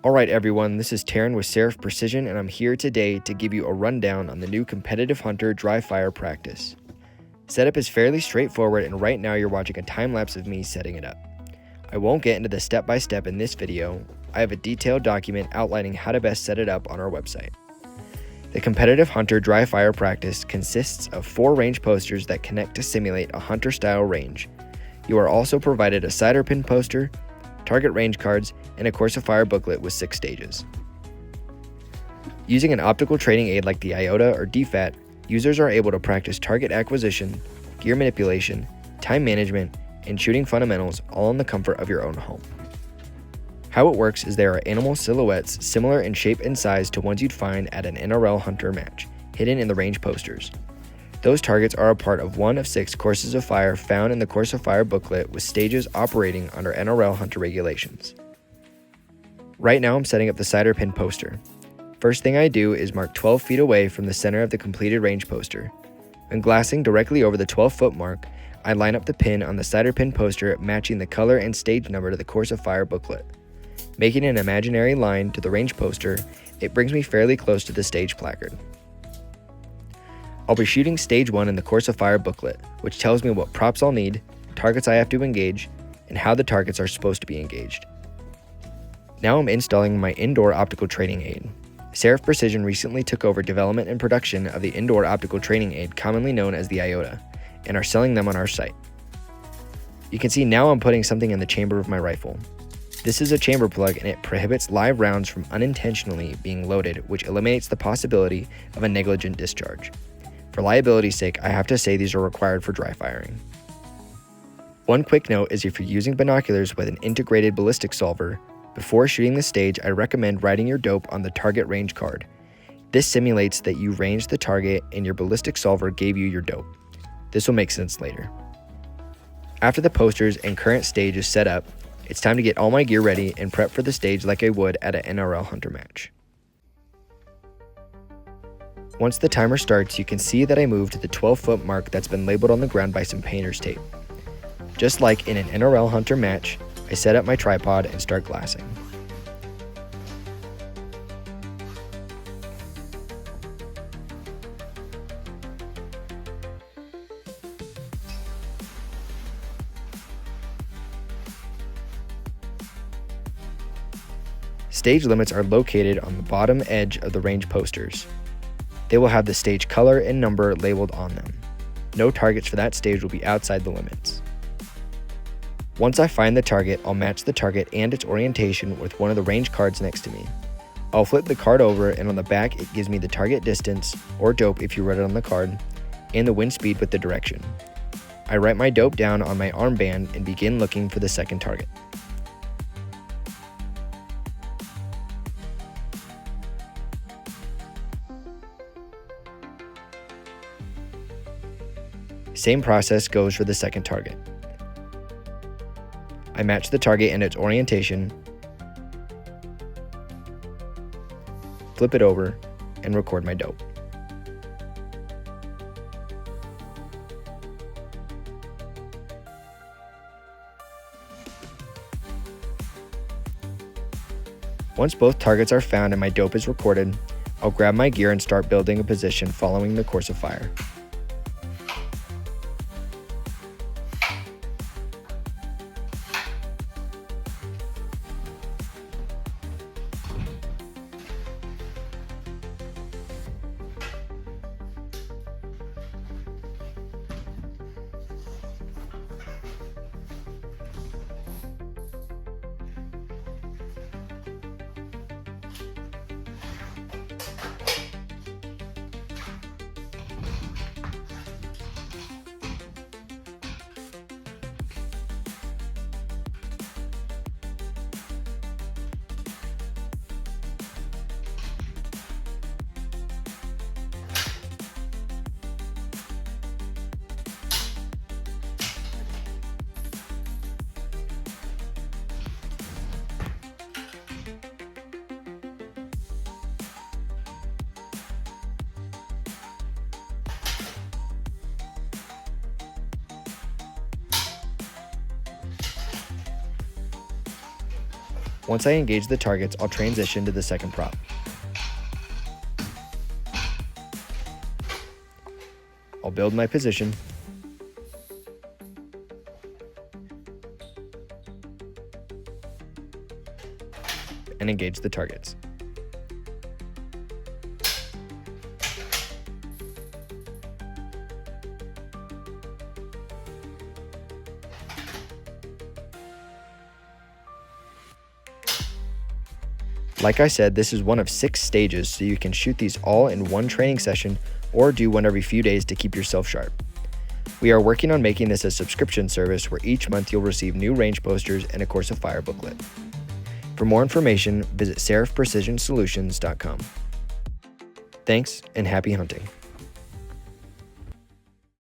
Alright everyone, this is Taryn with Seraph Precision, and I'm here today to give you a rundown on the new Competitive Hunter Dryfire Practice. Setup is fairly straightforward, and right now you're watching a time-lapse of me setting it up. I won't get into the step-by-step in this video. I have a detailed document outlining how to best set it up on our website. The Competitive Hunter Dryfire Practice consists of 4 range posters that connect to simulate a hunter-style range. You are also provided a sighter pin poster, target range cards, and a course of fire booklet with 6 stages. Using an optical training aid like the I.O.T.A or D.F.A.T, users are able to practice target acquisition, gear manipulation, time management, and shooting fundamentals all in the comfort of your own home. How it works is there are animal silhouettes similar in shape and size to ones you'd find at an NRL Hunter match, hidden in the range posters. Those targets are a part of one of 6 courses of fire found in the course of fire booklet with stages operating under NRL Hunter regulations. Right now I'm setting up the sighter pin poster. First thing I do is mark 12 feet away from the center of the completed range poster. When glassing directly over the 12-foot mark, I line up the pin on the sighter pin poster matching the color and stage number to the course of fire booklet. Making an imaginary line to the range poster, it brings me fairly close to the stage placard. I'll be shooting stage 1 in the course of fire booklet, which tells me what props I'll need, targets I have to engage, and how the targets are supposed to be engaged. Now I'm installing my indoor optical training aid. Seraph Precision recently took over development and production of the indoor optical training aid commonly known as the I.O.T.A, and are selling them on our site. You can see now I'm putting something in the chamber of my rifle. This is a chamber plug, and it prohibits live rounds from unintentionally being loaded, which eliminates the possibility of a negligent discharge. For liability's sake, I have to say these are required for dry firing. One quick note is if you're using binoculars with an integrated ballistic solver, before shooting the stage, I recommend writing your dope on the target range card. This simulates that you ranged the target and your ballistic solver gave you your dope. This will make sense later. After the posters and current stage is set up, it's time to get all my gear ready and prep for the stage like I would at an NRL Hunter match. Once the timer starts, you can see that I moved to the 12-foot mark that's been labeled on the ground by some painter's tape. Just like in an NRL Hunter match, I set up my tripod and start glassing. Stage limits are located on the bottom edge of the range posters. They will have the stage color and number labeled on them. No targets for that stage will be outside the limits. Once I find the target, I'll match the target and its orientation with one of the range cards next to me. I'll flip the card over, and on the back it gives me the target distance, or dope if you wrote it on the card, and the wind speed with the direction. I write my dope down on my armband and begin looking for the second target. Same process goes for the second target. I match the target and its orientation, flip it over, and record my dope. Once both targets are found and my dope is recorded, I'll grab my gear and start building a position following the course of fire. Once I engage the targets, I'll transition to the second prop. I'll build my position, and engage the targets. Like I said, this is one of 6 stages, so you can shoot these all in one training session or do one every few days to keep yourself sharp. We are working on making this a subscription service where each month you'll receive new range posters and a Course of Fire booklet. For more information, visit serifprecisionsolutions.com. Thanks and happy hunting.